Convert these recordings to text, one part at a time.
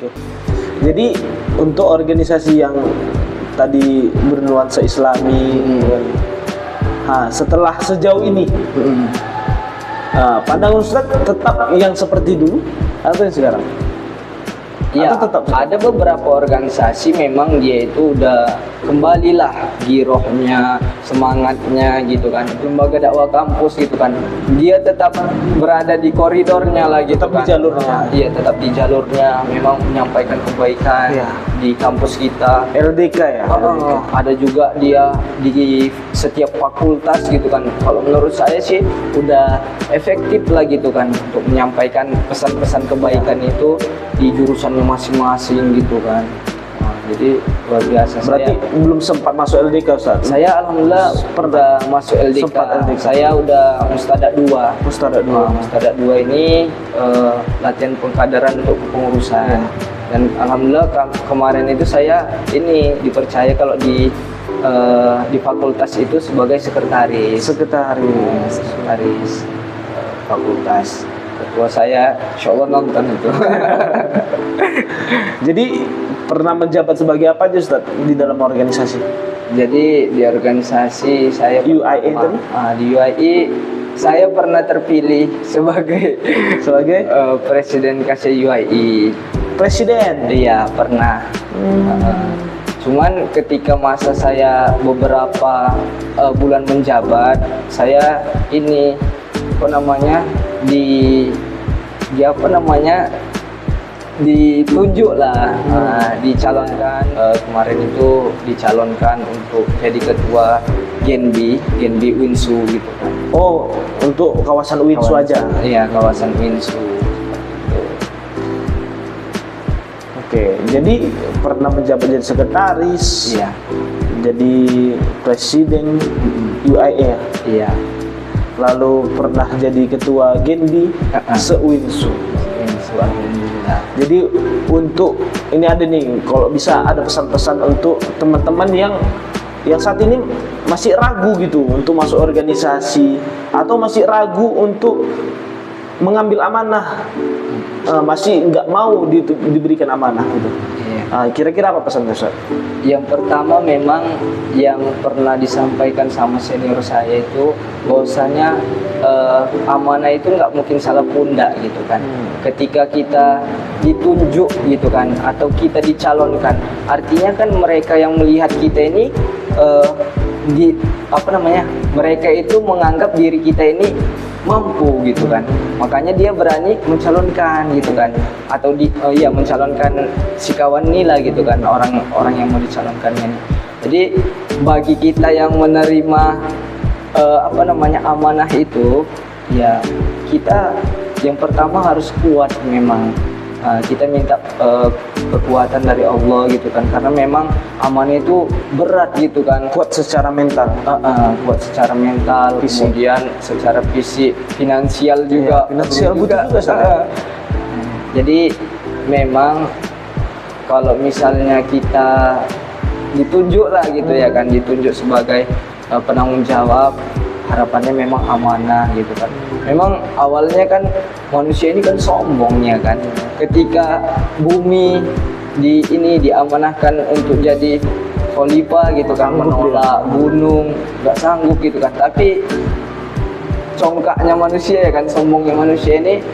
Oke. Jadi untuk organisasi yang tadi bernuansa Islami, setelah sejauh ini, pandangan Ustaz tetap yang seperti dulu atau yang sekarang? Ya, tetap ada beberapa organisasi memang dia itu udah kembalilah girohnya, semangatnya gitu kan. Lembaga dakwah kampus gitu kan, dia tetap berada di koridornya lah gitu, tetap kan. Di jalurnya. Iya, tetap di jalurnya, memang menyampaikan kebaikan di kampus kita. LDK ya. LDK. Ada juga dia di setiap fakultas gitu kan. Kalau menurut saya sih udah efektif lah gitu kan untuk menyampaikan pesan-pesan kebaikan itu di jurusannya masing-masing gitu kan. Jadi luar biasa. Berarti belum sempat masuk LDK, Ustaz? Saya alhamdulillah pernah masuk LDK. Sempat LDK. Saya udah Mustadak 2. Mustadak 2. Mustadak 2 ini latihan pengkaderan untuk kepengurusan. Dan alhamdulillah kemarin itu saya ini dipercaya kalau di fakultas itu sebagai sekretaris fakultas. Ketua saya insya Allah nonton itu. Jadi pernah menjabat sebagai apa aja, Ustaz, di dalam organisasi? Jadi di organisasi saya UIA tadi? Di UIA saya pernah terpilih sebagai presiden KC UIA. Presiden? Iya, pernah. Cuman ketika masa saya beberapa bulan menjabat, saya ini ditunjuk lah, dicalonkan. Kemarin itu dicalonkan untuk jadi ketua Genbi Winsu gitu kan. Oh, untuk kawasan Winsu aja? Iya, kawasan Winsu. Oke, jadi pernah menjabat jadi sekretaris, jadi presiden UIA, lalu pernah jadi ketua Genbi se-Winsu. Alhamdulillah. Jadi untuk ini ada nih, kalau bisa ada pesan-pesan untuk teman-teman yang saat ini masih ragu gitu untuk masuk organisasi atau masih ragu untuk mengambil amanah, masih nggak mau diberikan amanah gitu. Kira-kira apa pesan Ustaz? Yang pertama memang yang pernah disampaikan sama senior saya itu bahwasanya amanah itu nggak mungkin salah pundak gitu kan. Ketika kita ditunjuk gitu kan atau kita dicalonkan, artinya kan mereka yang melihat kita ini mereka itu menganggap diri kita ini mampu gitu kan, makanya dia berani mencalonkan gitu kan, atau mencalonkan si kawan ini lah gitu kan, orang yang mau dicalonkannya. Jadi bagi kita yang menerima amanah itu, ya kita yang pertama harus kuat memang. Kita minta kekuatan dari Allah gitu kan, karena memang amanah itu berat gitu kan. Kuat secara mental, kuat secara mental, fisik. Kemudian secara fisik, finansial juga. Finansial juga. Jadi memang kalau misalnya kita ditunjuk lah gitu ya kan, ditunjuk sebagai penanggung jawab, harapannya memang amanah gitu kan. Memang awalnya kan manusia ini kan sombongnya kan, ketika bumi diamanahkan untuk jadi khalifah gitu kan, menolak gunung, nggak sanggup gitu kan. Tapi congkaknya manusia ya kan, sombongnya manusia ini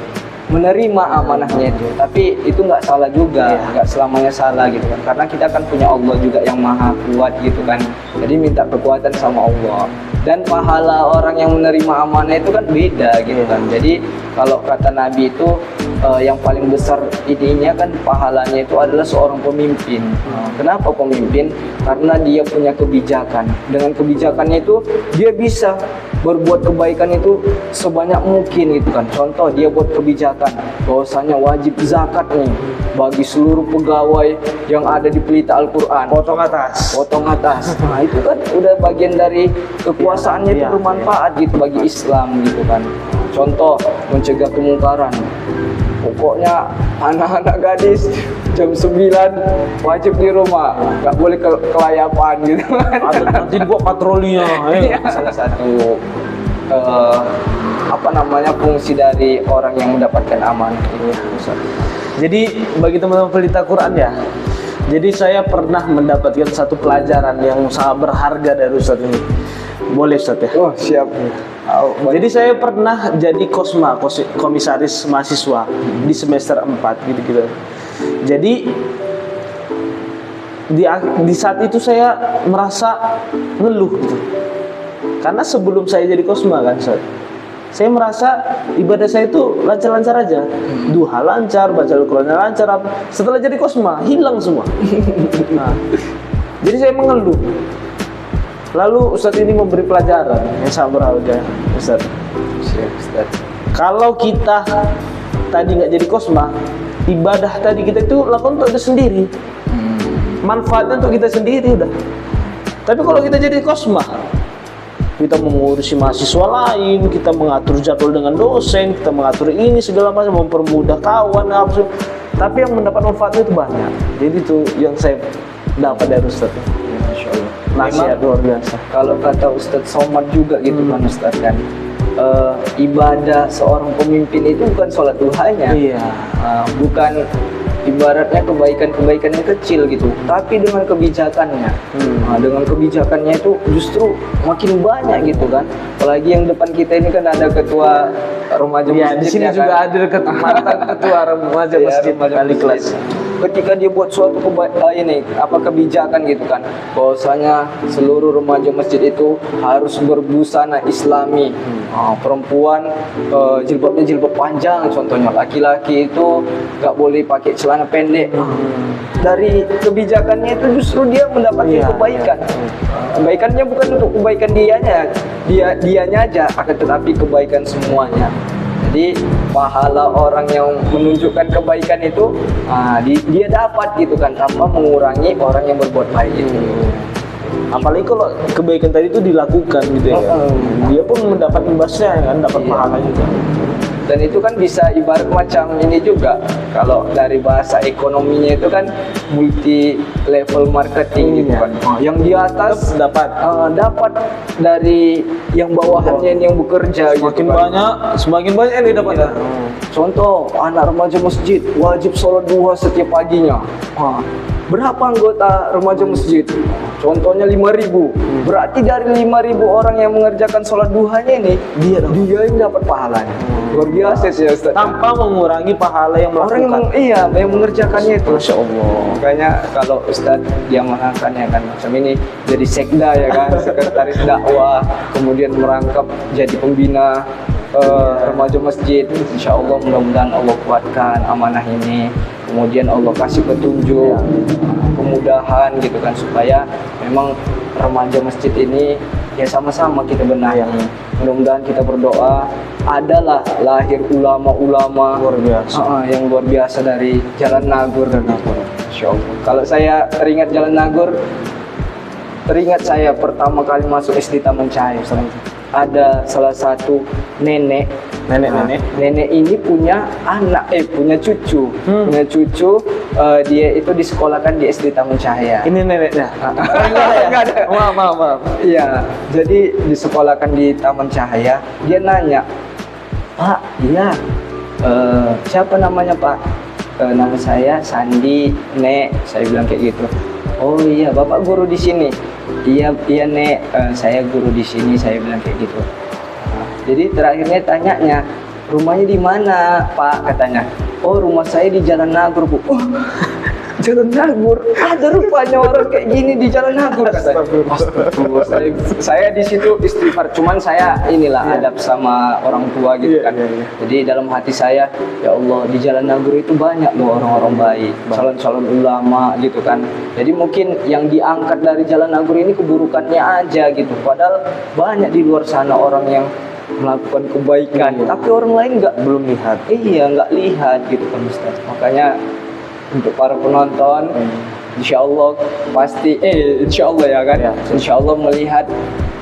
menerima amanahnya itu. Tapi itu nggak salah juga, nggak selamanya salah gitu kan, karena kita kan punya Allah juga yang maha kuat gitu kan. Jadi minta kekuatan sama Allah. Dan pahala orang yang menerima amanah itu kan beda gitu kan. Jadi kalau kata Nabi itu yang paling besar ininya kan pahalanya itu adalah seorang pemimpin. Kenapa pemimpin? Karena dia punya kebijakan. Dengan kebijakannya itu dia bisa berbuat kebaikan itu sebanyak mungkin gitu kan. Contoh dia buat kebijakan bahwasanya wajib zakat nih bagi seluruh pegawai yang ada di pelita Al-Quran. Potong atas. Nah itu kan udah bagian dari kekuasaannya itu bermanfaat gitu bagi Islam gitu kan. Contoh mencegah kemungkaran. Pokoknya anak-anak gadis jam 9 wajib di rumah, nggak boleh kelayapan gitu kan. Nanti dibuat patrolinya. Salah satu apa namanya fungsi dari orang yang mendapatkan amanah itu. Ustaz. Jadi bagi teman-teman pelita Quran ya, jadi saya pernah mendapatkan satu pelajaran yang sangat berharga dari Ustadz ini. Boleh Ustadz ya? Oh siap. Jadi saya pernah jadi komisaris mahasiswa di semester 4 gitu-gitu. Jadi di saat itu saya merasa ngeluh gitu. Karena sebelum saya jadi kosma kan Ustadz, saya merasa ibadah saya itu lancar-lancar aja. Duha lancar, baca Al-Quran lancar. Setelah jadi kosma, hilang semua. Nah, jadi saya mengeluh. Lalu Ustadz ini memberi pelajaran yang sangat berharga, Ustadz. Siap, Ustaz. Kalau kita tadi nggak jadi kosma, ibadah tadi kita itu lakukan untuk kita sendiri. Manfaatnya untuk kita sendiri udah. Tapi kalau kita jadi kosma, kita mengurusi mahasiswa lain, kita mengatur jadwal dengan dosen, kita mengatur ini segala macam, mempermudah kawan, apa. Tapi yang mendapat manfaatnya itu banyak. Jadi itu yang saya dapat dari Ustaz. Masya Allah. Nasihat luar biasa. Kalau kata Ustadz Somad juga gitu kan Ustadz kan, ibadah seorang pemimpin itu bukan sholat duhanya, Iya. Bukan ibaratnya kebaikan-kebaikan yang kecil gitu, tapi dengan kebijakannya. Dengan kebijakannya itu justru makin banyak gitu kan. Apalagi yang depan kita ini kan ada ketua remaja Iya, masjid. di sini ya juga kan? ada mantan ketua remaja Iya, masjid remaja kali masjid. kelas. Ketika dia buat suatu kebijakan gitu kan, bahwasanya seluruh remaja masjid itu harus berbusana Islami. Perempuan jilbabnya jilbab panjang, contohnya laki-laki itu nggak boleh pakai celana pendek. Dari kebijakannya itu justru dia mendapatkan kebaikan. Kebaikannya bukan untuk kebaikan dianya aja, akan tetapi kebaikan semuanya. Jadi pahala orang yang menunjukkan kebaikan itu dia dapat gitu kan, tanpa mengurangi orang yang berbuat baik itu. Apalagi kalau kebaikan tadi itu dilakukan gitu ya. Dia pun mendapat imbasnya kan, dapat pahala juga. Dan itu kan bisa ibarat macam ini juga, kalau dari bahasa ekonominya itu kan multi level marketing gitu kan. Yang di atas dapat dari yang bawahannya yang bekerja Semakin gitu kan. semakin banyak yang dia dapat. Contoh, anak remaja masjid wajib sholat duha setiap paginya. Berapa anggota remaja masjid? Contohnya 5.000. Berarti dari 5.000 orang yang mengerjakan sholat duhanya ini, dia yang dapat pahalanya. Luar biasa sih Ustaz. Tanpa mengurangi pahala yang Orang melakukan. yang mengerjakannya itu. Masya Allah. Makanya kalau Ustaz dia mengangkatnya kan macam ini jadi sekda ya kan, sekretaris dakwah, kemudian merangkap jadi pembina remaja masjid. Insya Allah mudah-mudahan Allah kuatkan amanah ini, kemudian Allah kasih petunjuk, kemudahan gitu kan, supaya memang remaja masjid ini ya sama-sama kita benahi. Mudah-mudahan kita berdoa adalah lahir ulama-ulama Luar biasa. yang luar biasa dari Jalan Nagur dan Insya Allah. Kalau saya teringat Jalan Nagur, teringat saya pertama kali masuk SD Taman Cahaya. Ada salah satu nenek ini punya cucu, dia itu disekolahkan di SD Taman Cahaya. Ini neneknya. Enggak ada. Maaf. Iya, jadi disekolahkan di Taman Cahaya. Dia nanya, Pak, siapa namanya Pak? Nama saya Sandi, Nek. Saya bilang kayak gitu. Oh iya, Bapak guru di sini. Iya Nek, saya guru di sini. Saya bilang kayak gitu. Jadi terakhirnya tanyanya, rumahnya di mana Pak? Katanya. Oh, rumah saya di Jalan Nagur, Bu. Oh, Jalan Nagur, ada rupanya orang kayak gini di Jalan Nagur, katanya. Saya di situ istighfar, cuman saya adab sama orang tua gitu kan. Jadi dalam hati saya, ya Allah, di Jalan Nagur itu banyak loh orang-orang baik, calon-calon ulama gitu kan. Jadi mungkin yang diangkat dari Jalan Nagur ini keburukannya aja gitu, padahal banyak di luar sana orang yang melakukan kebaikan, tapi orang lain belum lihat. Iya, nggak lihat gitu kan Ustaz. Makanya untuk para penonton, insya Allah pasti, insya Allah ya kan, insya Allah melihat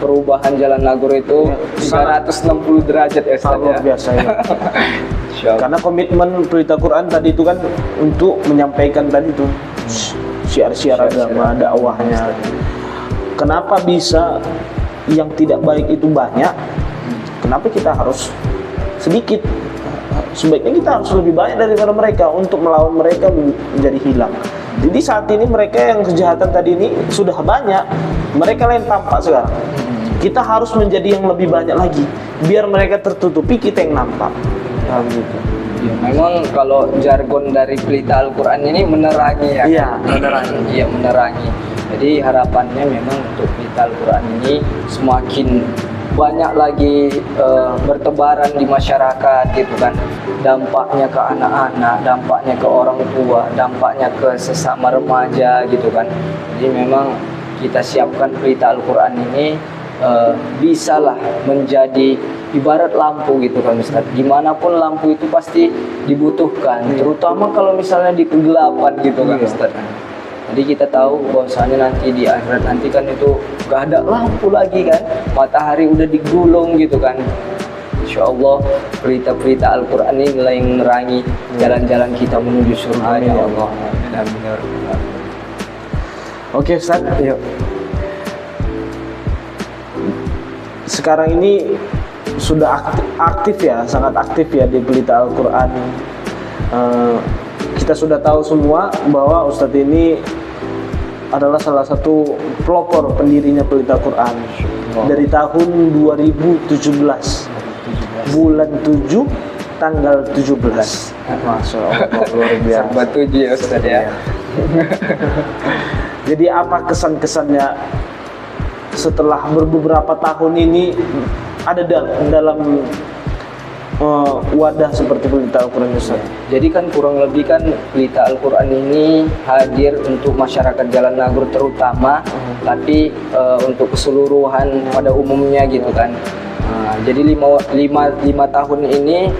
perubahan Jalan Nagur itu 360 derajat ya Ustaz, luar biasa ya. Karena komitmen Pelita Quran tadi itu kan untuk menyampaikan tadi itu syiar-syiar agama, dakwahnya. Kenapa bisa yang tidak baik itu banyak? Kenapa kita harus sedikit. Sebaiknya kita harus lebih banyak daripada mereka untuk melawan mereka menjadi hilang. Jadi saat ini mereka yang kejahatan tadi ini sudah banyak, mereka yang tampak sekarang. Kita harus menjadi yang lebih banyak lagi, biar mereka tertutupi, kita yang nampak. Nah, gitu. Ya, memang kalau jargon dari pelita Al-Quran ini menerangi ya. Iya, menerangi. Iya, menerangi. Jadi harapannya memang untuk pelita Al-Quran ini semakin banyak lagi bertebaran di masyarakat gitu kan. Dampaknya ke anak-anak, dampaknya ke orang tua, dampaknya ke sesama remaja gitu kan. Jadi memang kita siapkan pelita Al-Quran ini bisalah menjadi ibarat lampu gitu kan Ustaz. Dimanapun lampu itu pasti dibutuhkan, terutama kalau misalnya di kegelapan gitu kan Ustaz. Jadi kita tahu bahwasanya nanti di akhirat nanti kan itu gak ada lampu lagi kan, matahari udah digulung gitu kan. Insya Allah pelita-pelita Al-Quran ini yang menerangi jalan-jalan kita menuju surga ya Allah. Amin. Oke Ustaz, yuk. Sekarang ini sudah aktif ya, sangat aktif ya di pelita Al-Quran. Kita sudah tahu semua bahwa Ustadz ini adalah salah satu pelopor pendirinya pelita Quran dari tahun 2017, bulan 7 tanggal 17. Masya Allah, luar biasa. Sampai 7 ya Ustaz ya. Jadi apa kesan-kesannya setelah beberapa tahun ini ada dalam wadah seperti pelita Al-Quran Ustaz? Jadi kan kurang lebih kan pelita Al-Quran ini hadir untuk masyarakat Jalan Nagrur terutama, tapi untuk keseluruhan pada umumnya gitu kan. Jadi lima tahun ini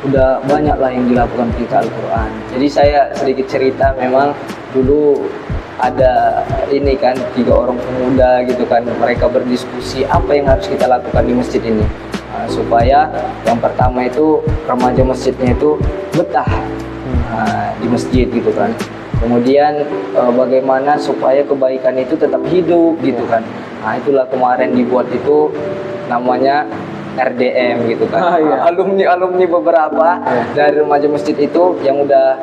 udah banyak lah yang dilakukan pelita Al-Quran. Jadi saya sedikit cerita, memang dulu ada ini kan 3 orang pemuda gitu kan, mereka berdiskusi apa yang harus kita lakukan di masjid ini. Supaya yang pertama itu remaja masjidnya itu betah di masjid gitu kan. Kemudian bagaimana supaya kebaikan itu tetap hidup gitu kan. Nah itulah kemarin dibuat itu namanya RDM gitu kan. Alumni beberapa dari remaja masjid itu yang udah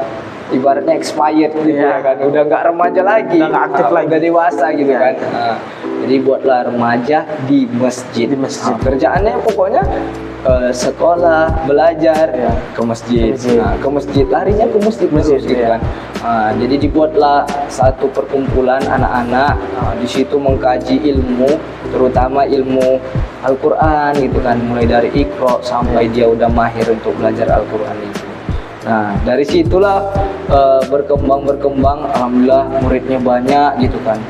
ibaratnya expired gitu kan, udah nggak remaja lagi, udah nggak aktif lagi, udah dewasa gitu kan. Jadi buatlah remaja di masjid. Kerjaannya pokoknya sekolah, belajar, ke masjid. Ke masjid, larinya ke masjid terus gitu kan. Jadi dibuatlah satu perkumpulan anak-anak, di situ mengkaji ilmu, terutama ilmu Al-Quran gitu kan, mulai dari Iqra sampai dia udah mahir untuk belajar Al-Quran itu. Nah dari situlah berkembang, alhamdulillah muridnya banyak gitu kan.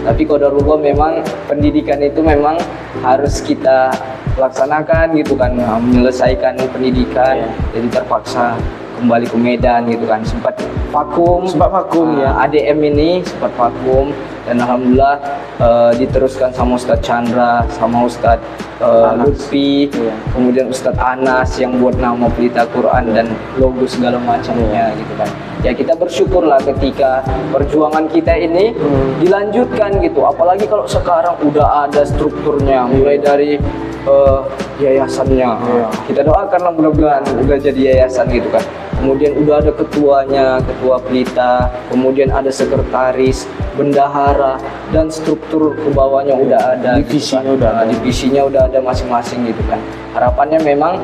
Tapi qadarullah memang pendidikan itu memang harus kita laksanakan gitu kan, menyelesaikan pendidikan. Jadi terpaksa kembali ke Medan gitu kan, sempat vakum ya. ADM ini sempat vakum, dan alhamdulillah diteruskan sama Ustadz Chandra, sama Ustadz Lutfi, kemudian Ustadz Anas yang buat nama pelita Quran dan logo segala macamnya gitu kan. Ya kita bersyukurlah ketika perjuangan kita ini dilanjutkan gitu, apalagi kalau sekarang udah ada strukturnya, mulai dari yayasannya. Kita doakanlah mudah-mudahan udah jadi yayasan gitu kan. Kemudian udah ada ketuanya, ketua pelita, kemudian ada sekretaris, bendahara, dan struktur ke bawahnya udah ada. Divisinya udah ada masing-masing gitu kan. Harapannya memang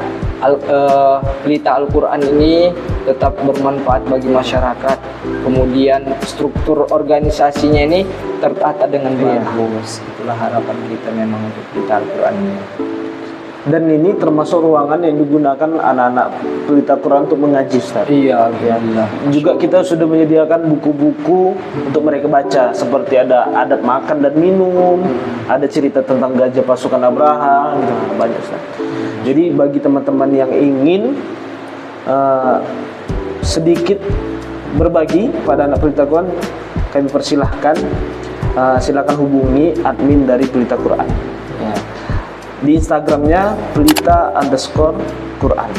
pelita Al-Quran ini tetap bermanfaat bagi masyarakat. Kemudian struktur organisasinya ini tertata dengan bagus. Itulah harapan kita memang untuk pelita Al-Quran ini. Dan ini termasuk ruangan yang digunakan anak-anak pelita Quran untuk mengaji, Ustaz. Iya, alhamdulillah. Juga kita sudah menyediakan buku-buku untuk mereka baca, seperti ada adab makan dan minum, ada cerita tentang gajah pasukan Abraha, gitu. Banyak, Ustaz. Jadi bagi teman-teman yang ingin sedikit berbagi pada anak pelita Quran, kami persilahkan, silakan hubungi admin dari pelita Quran. Di Instagramnya pelita_Quran.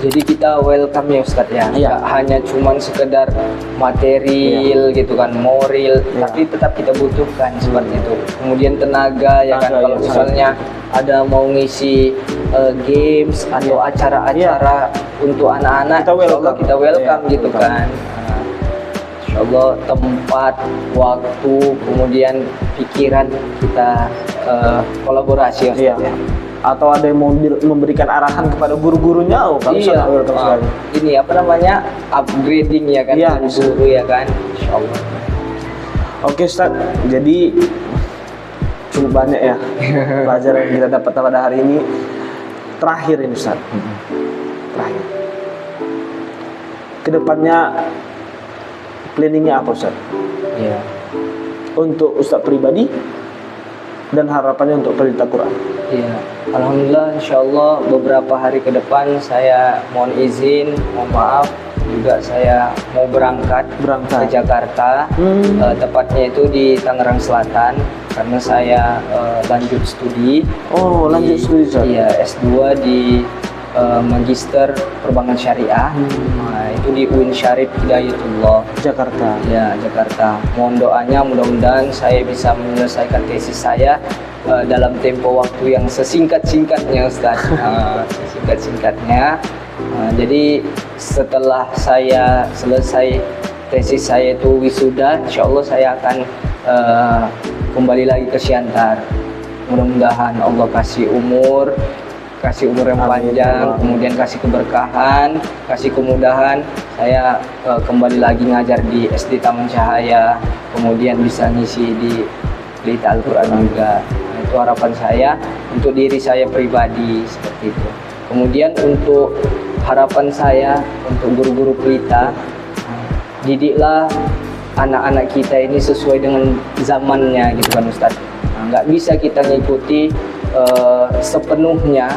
Jadi kita welcome ya Ustadz ya, Iya. nggak hanya cuman sekedar material gitu kan, moral, Iya. tapi tetap kita butuhkan seperti itu. Kemudian tenaga ya kan, Tenaga, kalau iya, misalnya ada mau ngisi games atau acara-acara untuk anak-anak, Kita welcome. insyaallah kita welcome Iya, gitu welcome. kan. Insyaallah tempat, waktu, kemudian pikiran kita kolaborasi ya Iya. Ustadz ya. Atau ada yang mau memberikan arahan kepada guru-gurunya, oh kami Iya, sangat welcome sekali. ini apa namanya, upgrading ya kan, Iya, guru ya kan, insyaallah. Oke Ustaz, jadi cukup banyak ya pelajaran yang kita dapat pada hari ini. Terakhir ini Ustaz, terakhir. Kedepannya planningnya apa Ustaz? Iya. Untuk Ustaz pribadi dan harapannya untuk pelita Quran. Iya, alhamdulillah, insyaallah beberapa hari ke depan saya mohon izin, mohon maaf juga saya mau berangkat ke Jakarta, tepatnya itu di Tangerang Selatan karena saya lanjut studi. Oh, lanjut studi Ustaz. Iya, S2 di Magister Perbankan Syariah. Nah, itu di UIN Syarif Hidayatullah Jakarta. ya, Jakarta. Mohon doanya, mudah-mudahan saya bisa menyelesaikan tesis saya dalam tempo waktu yang sesingkat-singkatnya Ustaz. Sesingkat-singkatnya. Jadi setelah saya selesai tesis saya itu wisuda, insyaallah saya akan kembali lagi ke Siantar. Mudah-mudahan Allah kasih umur yang panjang, kemudian kasih keberkahan, kasih kemudahan. Saya kembali lagi ngajar di SD Taman Cahaya, kemudian bisa ngisi di Pelita Al-Quran juga. Nah, itu harapan saya untuk diri saya pribadi seperti itu. Kemudian untuk harapan saya untuk guru-guru pelita, didiklah anak-anak kita ini sesuai dengan zamannya gitu kan Ustadz. Nah, nggak bisa kita ngikuti sepenuhnya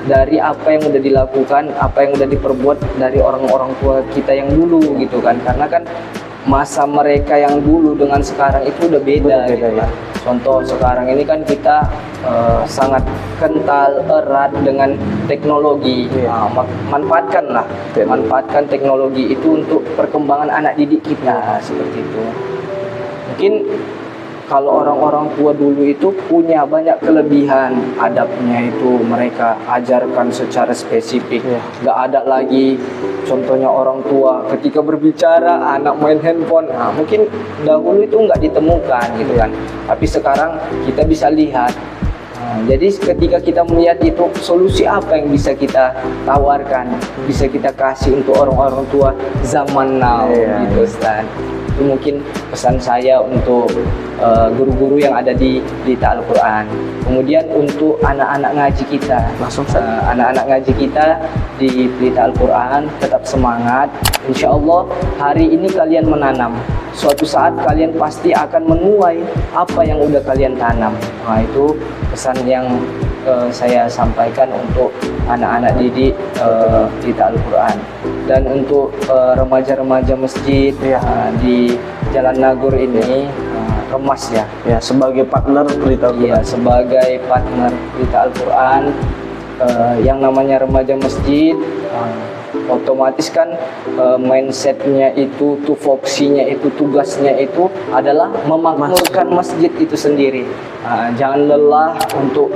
dari apa yang udah dilakukan, apa yang udah diperbuat dari orang-orang tua kita yang dulu gitu kan, karena kan masa mereka yang dulu dengan sekarang itu udah beda gitu ya. kan. Contoh sekarang ini kan kita sangat kental erat dengan teknologi. Nah, manfaatkan teknologi itu untuk perkembangan anak didik kita seperti itu. Mungkin kalau orang-orang tua dulu itu punya banyak kelebihan, adabnya itu mereka ajarkan secara spesifik. Nggak ada lagi contohnya orang tua ketika berbicara anak main handphone. Nah, mungkin dahulu itu nggak ditemukan gitu kan. Tapi sekarang kita bisa lihat. Nah, jadi ketika kita melihat itu, solusi apa yang bisa kita tawarkan, bisa kita kasih untuk orang-orang tua zaman now gitu Ustaz. Itu mungkin pesan saya untuk guru-guru yang ada di Pelita Al-Quran. Kemudian untuk anak-anak ngaji kita, anak-anak ngaji kita di Pelita Al-Quran, tetap semangat. Insya Allah hari ini kalian menanam, suatu saat kalian pasti akan menuai apa yang udah kalian tanam. Nah, itu pesan yang saya sampaikan untuk anak-anak didik Pelita Al-Quran. Dan untuk remaja-remaja masjid di Jalan Nagor ini, Remas ya. Ya, sebagai partner Pelita Al-Quran. Iya, sebagai partner Pelita Al-Quran, yang namanya remaja masjid, otomatis kan mindsetnya itu, tupoksinya itu, tugasnya itu adalah memakmurkan masjid itu sendiri. Jangan lelah untuk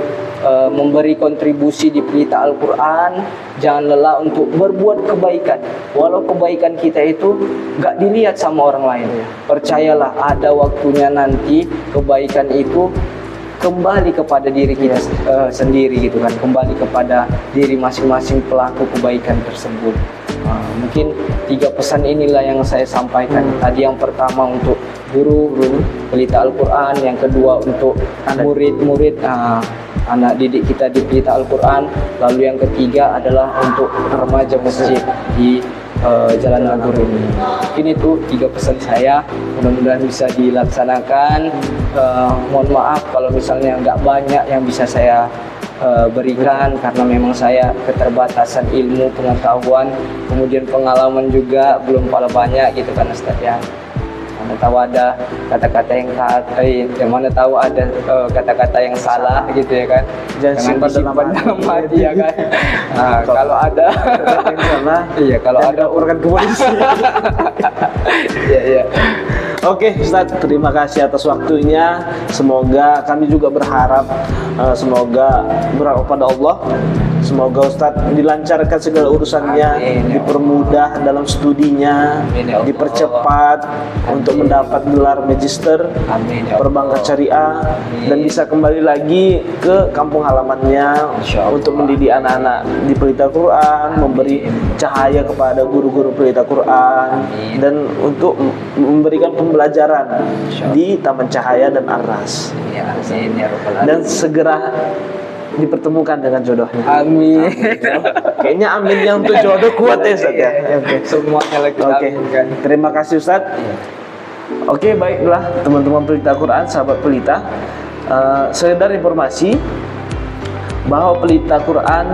memberi kontribusi di Pelita Al-Quran, jangan lelah untuk berbuat kebaikan. Walau kebaikan kita itu gak dilihat sama orang lain, percayalah ada waktunya nanti kebaikan itu kembali kepada diri kita sendiri gitu kan, kembali kepada diri masing-masing pelaku kebaikan tersebut. Mungkin 3 pesan inilah yang saya sampaikan. Tadi yang pertama untuk guru Pelita Al-Quran, yang kedua untuk murid-murid anak didik kita di Pelita Al-Quran, lalu yang ketiga adalah untuk remaja masjid di Jalan Nagor ini. Mungkin itu 3 pesan saya, mudah-mudahan bisa dilaksanakan. Mohon maaf kalau misalnya nggak banyak yang bisa saya berikan, karena memang saya keterbatasan ilmu, pengetahuan, kemudian pengalaman juga belum banyak gitu kan Ustaz ya. Mana tahu ada kata-kata mana tahu ada kata-kata yang salah gitu ya kan. Jangan simpan dalam hati. ya kan. Nah, kalau ada yang salah, iya kalau jangan ada laporkan ke polisi. iya iya. Oke, Ustadz, terima kasih atas waktunya. Semoga kami juga berharap semoga berharap pada Allah. Semoga Ustadz dilancarkan segala urusannya, Amin, ya dipermudah dalam studinya, Amin, ya Allah. dipercepat untuk mendapat gelar magister Amin, ya perbankan Allah. syariah, Amin. dan bisa kembali lagi ke kampung halamannya Insya Allah. untuk mendidik anak-anak di pelita Quran, memberi cahaya kepada guru-guru pelita Quran, Amin. dan untuk memberikan pembelajaran Insya Allah. di Taman Cahaya dan Ar-Ras, Ya, amin ya rabbal alamin. dan segera dipertemukan dengan jodohnya. Amin. Kayaknya amin yang untuk jodoh kuat ya Ustaz ya. Oke. Semuanya lagi Oke. amin kan. Terima kasih Ustaz. Oke, baiklah teman-teman pelita Quran, sahabat pelita. Sekedar informasi bahwa pelita Quran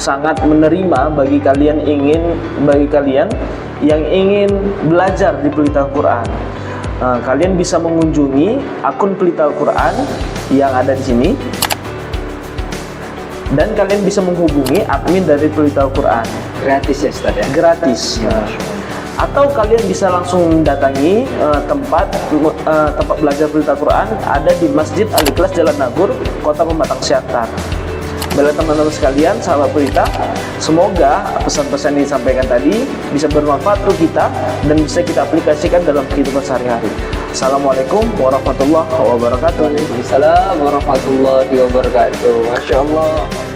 sangat menerima bagi kalian yang ingin belajar di pelita Quran. Kalian bisa mengunjungi akun pelita Quran yang ada di sini, dan kalian bisa menghubungi admin dari pelita Quran Gratis ya Ustaz ya. gratis. Ya. Atau kalian bisa langsung datangi tempat belajar pelita Quran ada di Masjid Al-Ikhlas Jalan Nagur, Kota Pematang Siantar. Baiklah teman-teman sekalian, sahabat pelita, semoga pesan-pesan yang disampaikan tadi bisa bermanfaat untuk kita dan bisa kita aplikasikan dalam kehidupan sehari-hari. Assalamualaikum warahmatullahi wabarakatuh. Waalaikumsalam warahmatullahi wabarakatuh. Masya Allah.